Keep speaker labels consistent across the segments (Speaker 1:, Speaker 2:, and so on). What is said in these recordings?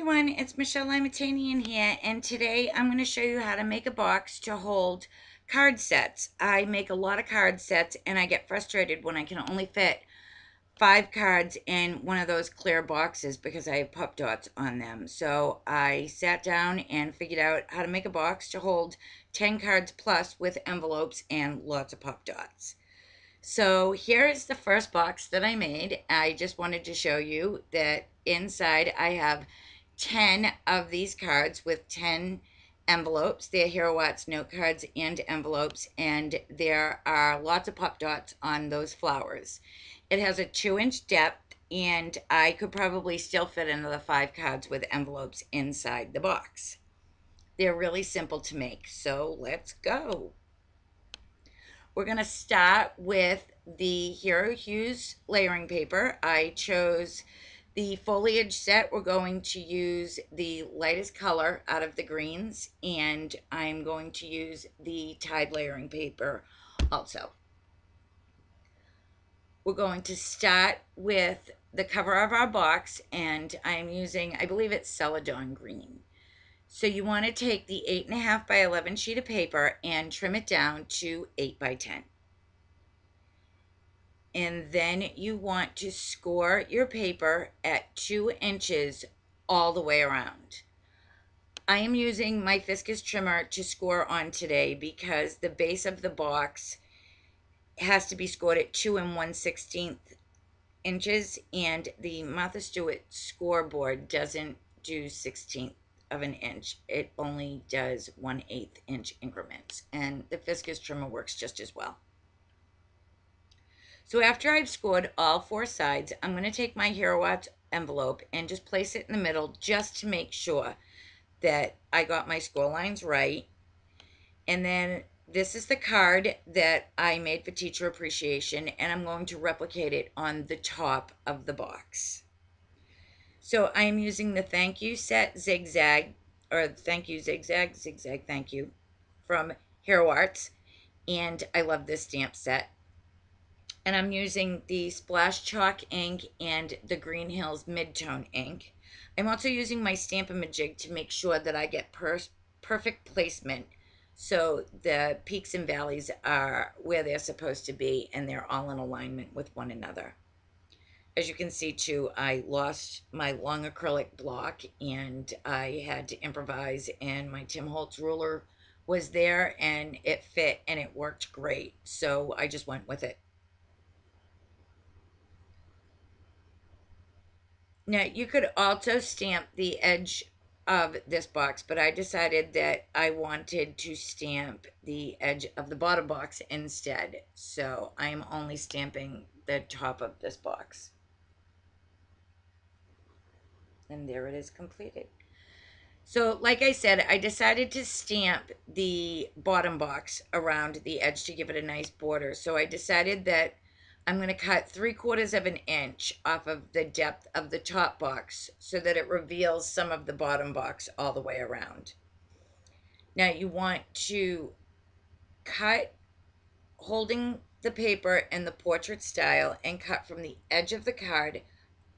Speaker 1: everyone, it's Michelle Limatanian here, and today I'm going to show you how to make a box to hold card sets. I make a lot of card sets and I get frustrated when I can only fit 5 cards in one of those clear boxes because I have pop dots on them. So I sat down and figured out how to make a box to hold 10 cards plus with envelopes and lots of pop dots. So here is the first box that I made. I just wanted to show you that inside I have 10 of these cards with 10 envelopes. They're Hero Watts note cards and envelopes, and there are lots of pop dots on those flowers. It has a 2-inch depth, and I could probably still fit another 5 cards with envelopes inside the box. They're really simple to make, so let's go. We're going to start with the Hero Hues layering paper. I chose the foliage set. We're going to use the lightest color out of the greens, and I'm going to use the Tide layering paper also. We're going to start with the cover of our box, and I'm using, I believe it's Celadon green. So you want to take the 8.5 by 11 sheet of paper and trim it down to 8 by 10. And then you want to score your paper at 2 inches all the way around. I am using my Fiskus trimmer to score on today because the base of the box has to be scored at 2 1/16 inches, and the Martha Stewart scoreboard doesn't do 1/16 of an inch. It only does 1/8 inch increments, and the Fiskus trimmer works just as well. So after I've scored all 4 sides, I'm going to take my Hero Watts envelope and just place it in the middle just to make sure that I got my score lines right. And then this is the card that I made for Teacher Appreciation, and I'm going to replicate it on the top of the box. So I am using the Thank You Set Zigzag, or Thank You Zigzag, Zigzag Thank You, from Hero Watts, and I love this stamp set. And I'm using the Splash Chalk ink and the Green Hills Midtone ink. I'm also using my Stamp-A-Majig to make sure that I get perfect placement so the peaks and valleys are where they're supposed to be and they're all in alignment with one another. As you can see too, I lost my long acrylic block and I had to improvise, and my Tim Holtz ruler was there and it fit and it worked great, so I just went with it. Now, you could also stamp the edge of this box, but I decided that I wanted to stamp the edge of the bottom box instead. So I am only stamping the top of this box. And there it is completed. So, like I said, I decided to stamp the bottom box around the edge to give it a nice border. So I decided that I'm going to cut 3/4 of an inch off of the depth of the top box so that it reveals some of the bottom box all the way around. Now you want to cut holding the paper in the portrait style and cut from the edge of the card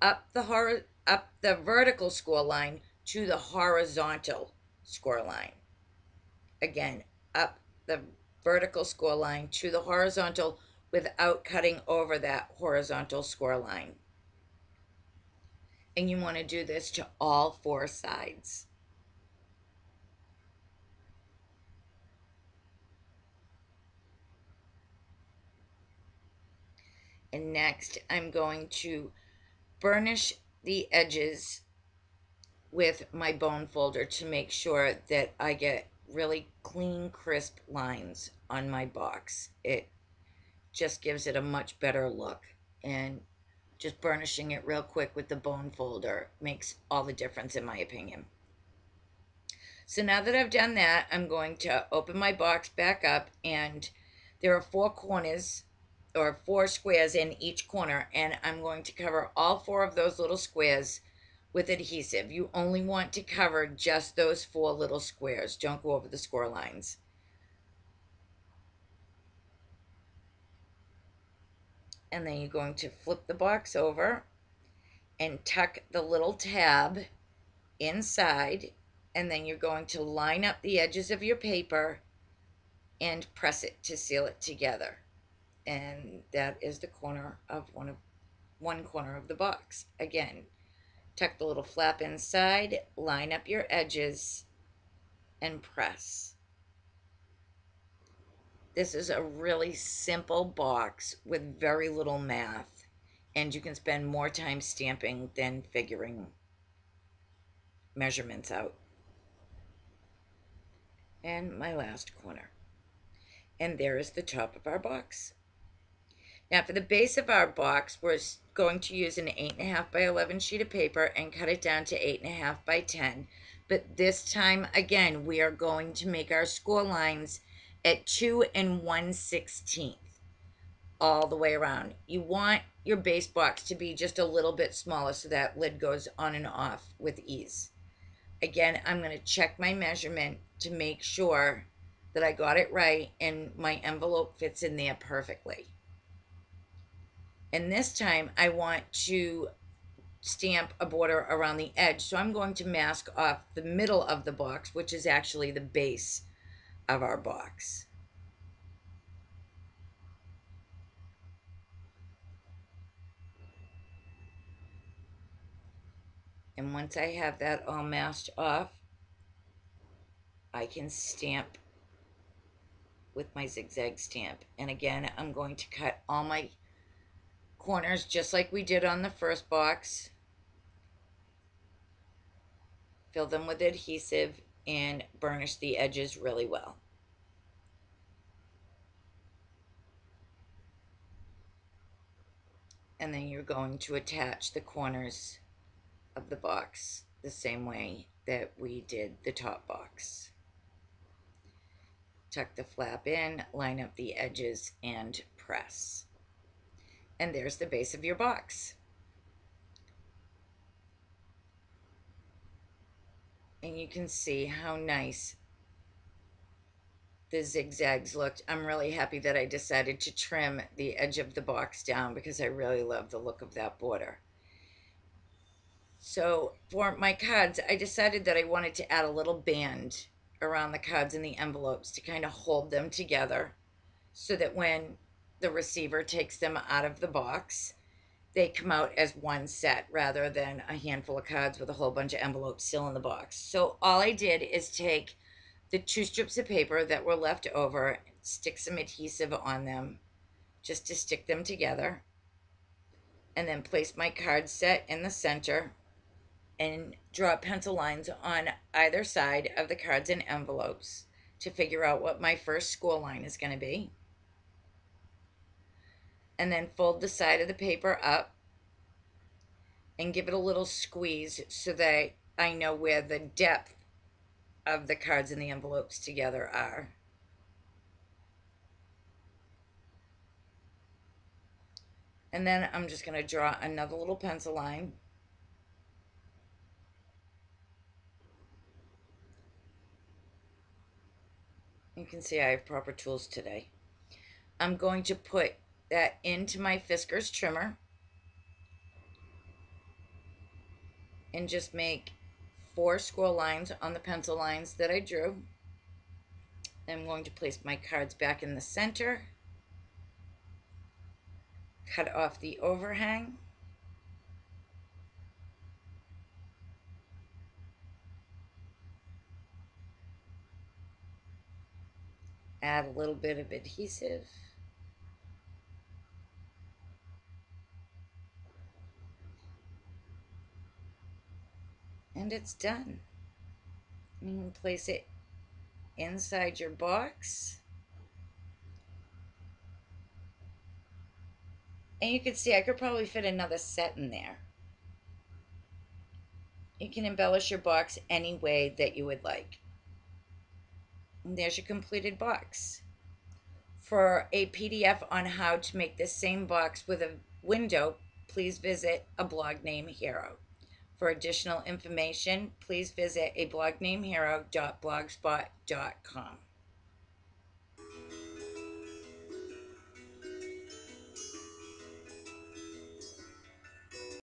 Speaker 1: up the vertical score line to the horizontal score line. Again, up the vertical score line to the horizontal without cutting over that horizontal score line. And you want to do this to all 4 sides. And next, I'm going to burnish the edges with my bone folder to make sure that I get really clean, crisp lines on my box. It just gives it a much better look, and just burnishing it real quick with the bone folder makes all the difference in my opinion. So now that I've done that, I'm going to open my box back up, and there are 4 corners or 4 squares in each corner, and I'm going to cover all 4 of those little squares with adhesive. You only want to cover just those 4 little squares. Don't go over the score lines. And then you're going to flip the box over and tuck the little tab inside, and then you're going to line up the edges of your paper and press it to seal it together. And that is the corner of one corner of the box. Again, tuck the little flap inside, line up your edges, and press. This is a really simple box with very little math, and you can spend more time stamping than figuring measurements out. And my last corner. And there is the top of our box. Now for the base of our box, we're going to use an 8.5 by 11 sheet of paper and cut it down to 8.5 by 10. But this time, again, we are going to make our score lines at 2 1/16 all the way around. You want your base box to be just a little bit smaller so that lid goes on and off with ease. Again, I'm going to check my measurement to make sure that I got it right and my envelope fits in there perfectly. And this time I want to stamp a border around the edge, so I'm going to mask off the middle of the box, which is actually the base of our box. And once I have that all masked off, I can stamp with my zigzag stamp. And again, I'm going to cut all my corners just like we did on the first box. Fill them with adhesive and burnish the edges really well. And then you're going to attach the corners of the box the same way that we did the top box. Tuck the flap in, line up the edges, and press. And there's the base of your box. And you can see how nice the zigzags looked. I'm really happy that I decided to trim the edge of the box down because I really love the look of that border. So for my cards, I decided that I wanted to add a little band around the cards and the envelopes to kind of hold them together so that when the receiver takes them out of the box, they come out as one set rather than a handful of cards with a whole bunch of envelopes still in the box. So all I did is take the 2 strips of paper that were left over, stick some adhesive on them just to stick them together, and then place my card set in the center and draw pencil lines on either side of the cards and envelopes to figure out what my first score line is going to be. And then fold the side of the paper up and give it a little squeeze so that I know where the depth of the cards and the envelopes together are. And then I'm just going to draw another little pencil line. You can see I have proper tools today. I'm going to put that into my Fiskars trimmer and just make 4 score lines on the pencil lines that I drew. I'm going to place my cards back in the center, cut off the overhang, add a little bit of adhesive, and it's done. You can place it inside your box. And you can see I could probably fit another set in there. You can embellish your box any way that you would like. And there's your completed box. For a PDF on how to make this same box with a window, please visit a blog named Hero. For additional information, please visit a blog named Hero.blogspot.com.